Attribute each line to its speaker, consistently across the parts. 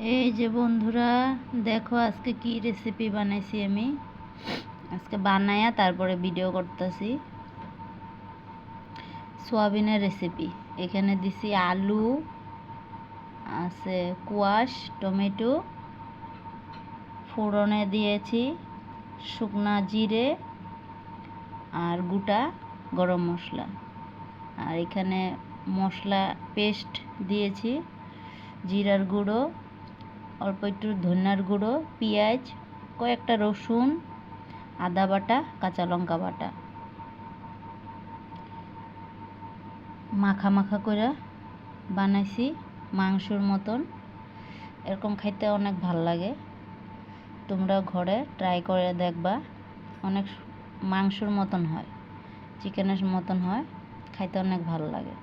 Speaker 1: এই যে বন্ধুরা, দেখো আজকে কি রেসিপি বানাইছি আমি। আজকে বানায়া তারপরে ভিডিও করতেছি। সোয়াবিনের রেসিপি। এখানে দিছি আলু, আছে কোয়াশ, টমেটো, ফোড়নে দিয়েছি শুকনা জিরে আর গোটা গরম মশলা। আর এখানে মশলা পেস্ট দিয়েছি, জিরার গুঁড়ো, অল্প একটু ধনিয়ার গুঁড়ো, পেঁয়াজ, কয়েকটা রসুন, আদা বাটা, কাঁচা লঙ্কা বাটা, মাখা মাখা করে বানাইছি মাংসর মতন। এরকম খাইতে অনেক ভাল লাগে। তোমরা ঘরে ট্রাই করে দেখবা। অনেক মাংসর মতন হয়, চিকেনের মতন হয়, খাইতে অনেক ভালো লাগে।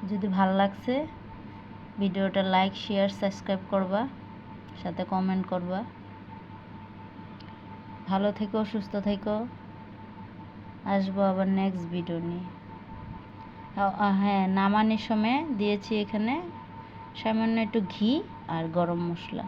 Speaker 1: যদি ভালো লাগছে ভিডিওটা লাইক, শেয়ার, সাবস্ক্রাইব করবা, সাথে কমেন্ট করবা। ভালো থেকো, সুস্থ থেকো। আসবো আবার নেক্সট ভিডিও নিয়ে। হ্যাঁ, নামানোর সময় দিয়েছি এখানে সামান্য একটু ঘি আর গরম মশলা।